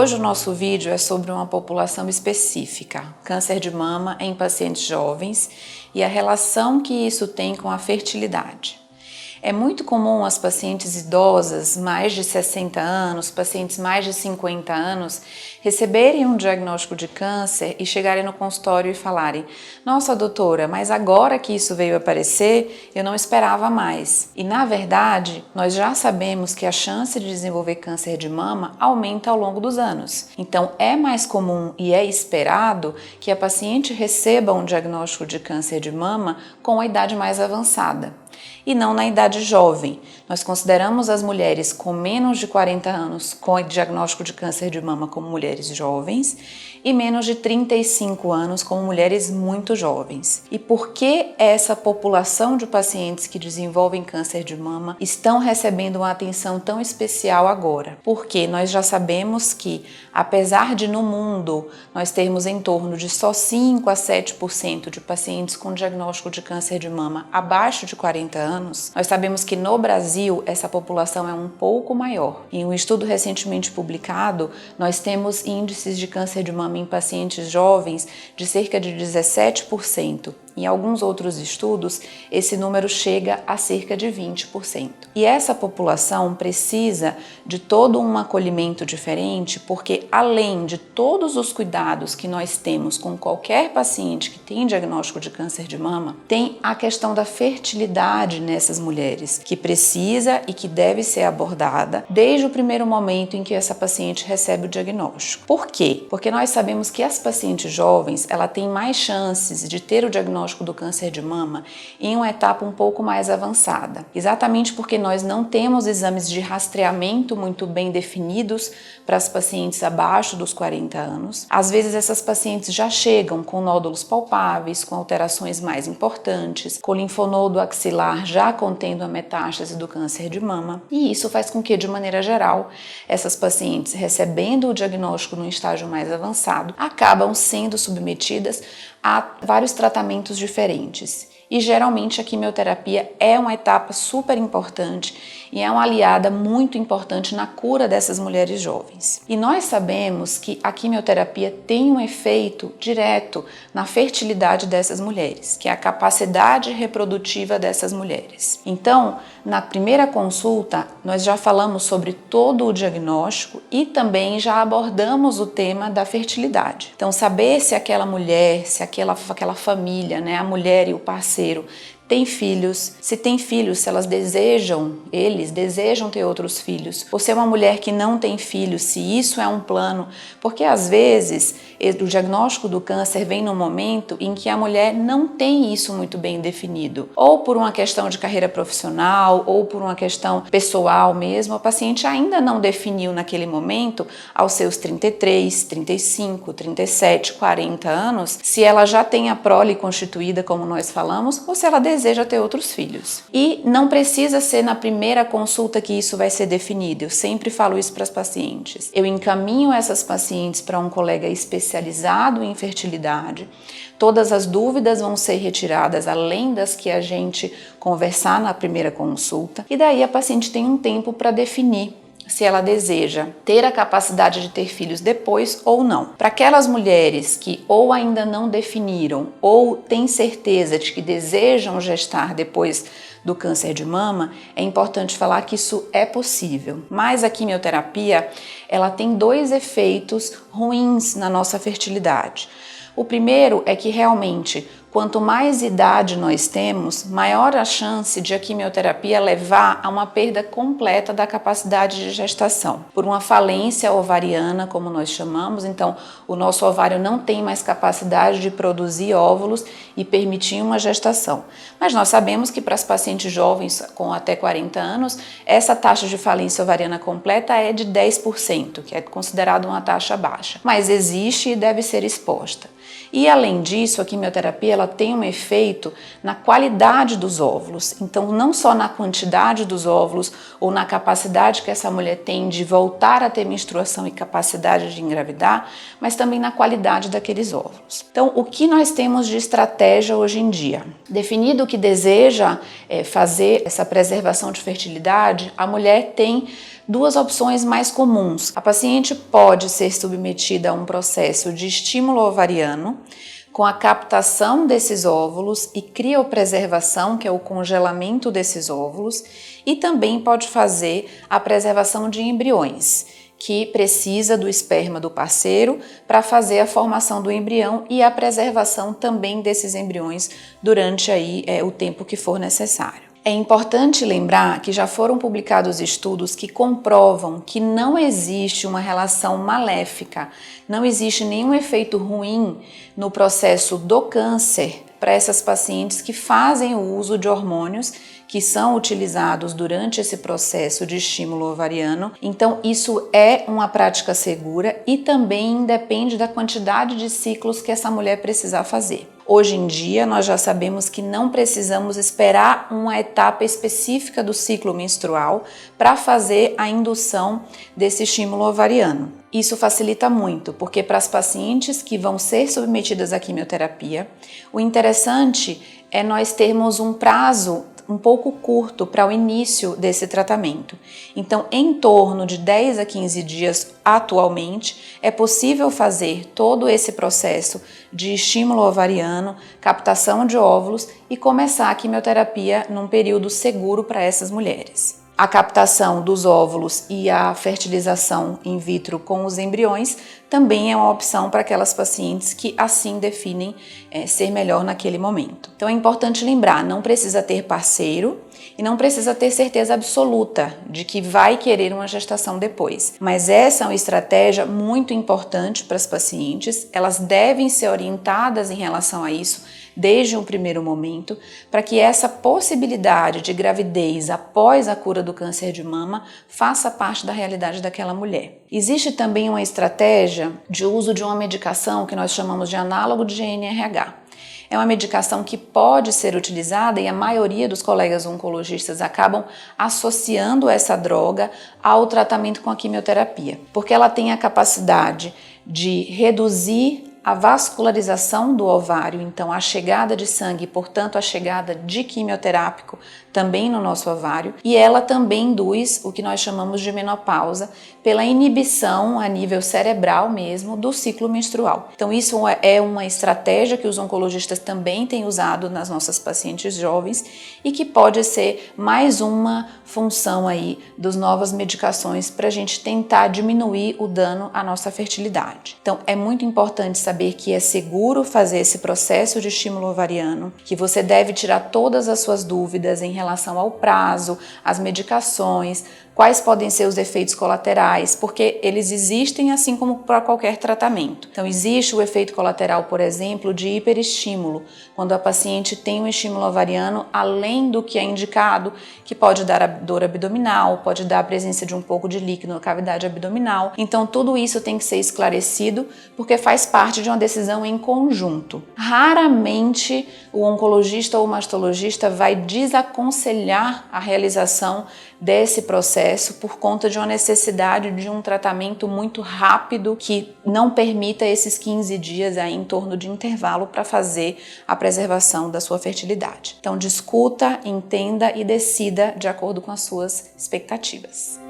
hoje o nosso vídeo é sobre uma população específica, câncer de mama em pacientes jovens e a relação que isso tem com a fertilidade. É muito comum as pacientes idosas, mais de 60 anos, pacientes mais de 50 anos, receberem um diagnóstico de câncer e chegarem no consultório e falarem: "Nossa, doutora, mas agora que isso veio aparecer, eu não esperava mais". E na verdade, nós já sabemos que a chance de desenvolver câncer de mama aumenta ao longo dos anos. Então é mais comum e é esperado que a paciente receba um diagnóstico de câncer de mama com a idade mais avançada e não na idade jovem. Nós consideramos as mulheres com menos de 40 anos com o diagnóstico de câncer de mama como mulheres jovens e menos de 35 anos como mulheres muito jovens. E por que essa população de pacientes que desenvolvem câncer de mama estão recebendo uma atenção tão especial agora? Porque nós já sabemos que, apesar de no mundo nós termos em torno de só 5 a 7% de pacientes com diagnóstico de câncer de mama abaixo de 40 anos, nós sabemos que no Brasil essa população é um pouco maior. Em um estudo recentemente publicado, nós temos índices de câncer de mama em pacientes jovens de cerca de 17%. Em alguns outros estudos, esse número chega a cerca de 20%. E essa população precisa de todo um acolhimento diferente, porque além de todos os cuidados que nós temos com qualquer paciente que tem diagnóstico de câncer de mama, tem a questão da fertilidade nessas mulheres, que precisa e que deve ser abordada desde o primeiro momento em que essa paciente recebe o diagnóstico. Por quê? Porque nós sabemos que as pacientes jovens, ela tem mais chances de ter o diagnóstico do câncer de mama em uma etapa um pouco mais avançada, exatamente porque nós não temos exames de rastreamento muito bem definidos para as pacientes abaixo dos 40 anos. Às vezes essas pacientes já chegam com nódulos palpáveis, com alterações mais importantes, com linfonodo axilar já contendo a metástase do câncer de mama, e isso faz com que, de maneira geral, essas pacientes recebendo o diagnóstico no estágio mais avançado acabam sendo submetidas a vários tratamentos diferentes. E geralmente a quimioterapia é uma etapa super importante e é uma aliada muito importante na cura dessas mulheres jovens. E nós sabemos que a quimioterapia tem um efeito direto na fertilidade dessas mulheres, que é a capacidade reprodutiva dessas mulheres. Então, na primeira consulta, nós já falamos sobre todo o diagnóstico e também já abordamos o tema da fertilidade. Então, saber se aquela mulher, se aquela família, né, a mulher e o parceiro tem filhos, se tem filhos, se eles desejam ter outros filhos, ou se é uma mulher que não tem filhos, se isso é um plano, porque às vezes o diagnóstico do câncer vem num momento em que a mulher não tem isso muito bem definido, ou por uma questão de carreira profissional, ou por uma questão pessoal mesmo, a paciente ainda não definiu naquele momento, aos seus 33, 35, 37, 40 anos, se ela já tem a prole constituída, como nós falamos, ou se ela deseja ter outros filhos. E não precisa ser na primeira consulta que isso vai ser definido. Eu sempre falo isso para as pacientes. Eu encaminho essas pacientes para um colega especializado em fertilidade. Todas as dúvidas vão ser retiradas, além das que a gente conversar na primeira consulta. E daí a paciente tem um tempo para definir se ela deseja ter a capacidade de ter filhos depois ou não. Para aquelas mulheres que ou ainda não definiram ou têm certeza de que desejam gestar depois do câncer de mama, é importante falar que isso é possível. Mas a quimioterapia, ela tem dois efeitos ruins na nossa fertilidade. O primeiro é que realmente, quanto mais idade nós temos, maior a chance de a quimioterapia levar a uma perda completa da capacidade de gestação, por uma falência ovariana, como nós chamamos. Então, o nosso ovário não tem mais capacidade de produzir óvulos e permitir uma gestação. Mas nós sabemos que para as pacientes jovens com até 40 anos, essa taxa de falência ovariana completa é de 10%, que é considerado uma taxa baixa. Mas existe e deve ser exposta. E além disso, a quimioterapia ela tem um efeito na qualidade dos óvulos. Então, não só na quantidade dos óvulos ou na capacidade que essa mulher tem de voltar a ter menstruação e capacidade de engravidar, mas também na qualidade daqueles óvulos. Então, o que nós temos de estratégia hoje em dia? Definido que deseja fazer essa preservação de fertilidade, a mulher tem duas opções mais comuns. A paciente pode ser submetida a um processo de estímulo ovariano, com a captação desses óvulos e criopreservação, que é o congelamento desses óvulos, e também pode fazer a preservação de embriões, que precisa do esperma do parceiro para fazer a formação do embrião e a preservação também desses embriões durante o tempo que for necessário. É importante lembrar que já foram publicados estudos que comprovam que não existe uma relação maléfica, não existe nenhum efeito ruim no processo do câncer para essas pacientes que fazem o uso de hormônios que são utilizados durante esse processo de estímulo ovariano. Então, isso é uma prática segura e também depende da quantidade de ciclos que essa mulher precisar fazer. Hoje em dia, nós já sabemos que não precisamos esperar uma etapa específica do ciclo menstrual para fazer a indução desse estímulo ovariano. Isso facilita muito, porque para as pacientes que vão ser submetidas à quimioterapia, o interessante é nós termos um prazo um pouco curto para o início desse tratamento. Então, em torno de 10 a 15 dias atualmente, é possível fazer todo esse processo de estímulo ovariano, captação de óvulos e começar a quimioterapia num período seguro para essas mulheres. A captação dos óvulos e a fertilização in vitro com os embriões também é uma opção para aquelas pacientes que assim definem ser melhor naquele momento. Então é importante lembrar, não precisa ter parceiro e não precisa ter certeza absoluta de que vai querer uma gestação depois. Mas essa é uma estratégia muito importante para as pacientes, elas devem ser orientadas em relação a isso desde um primeiro momento, para que essa possibilidade de gravidez após a cura do câncer de mama faça parte da realidade daquela mulher. Existe também uma estratégia de uso de uma medicação que nós chamamos de análogo de GnRH. É uma medicação que pode ser utilizada e a maioria dos colegas oncologistas acabam associando essa droga ao tratamento com a quimioterapia, porque ela tem a capacidade de reduzir a vascularização do ovário, então a chegada de sangue, portanto a chegada de quimioterápico também no nosso ovário, e ela também induz o que nós chamamos de menopausa pela inibição a nível cerebral mesmo do ciclo menstrual. Então isso é uma estratégia que os oncologistas também têm usado nas nossas pacientes jovens e que pode ser mais uma função aí das novas medicações para a gente tentar diminuir o dano à nossa fertilidade. Então é muito importante saber que é seguro fazer esse processo de estímulo ovariano, que você deve tirar todas as suas dúvidas em relação ao prazo, às medicações, quais podem ser os efeitos colaterais, porque eles existem assim como para qualquer tratamento. Então existe o efeito colateral, por exemplo, de hiperestímulo, quando a paciente tem um estímulo ovariano além do que é indicado, que pode dar dor abdominal, pode dar a presença de um pouco de líquido na cavidade abdominal. Então tudo isso tem que ser esclarecido, porque faz parte de uma decisão em conjunto. Raramente o oncologista ou o mastologista vai desaconselhar a realização desse processo por conta de uma necessidade de um tratamento muito rápido que não permita esses 15 dias aí em torno de intervalo para fazer a preservação da sua fertilidade. Então discuta, entenda e decida de acordo com as suas expectativas.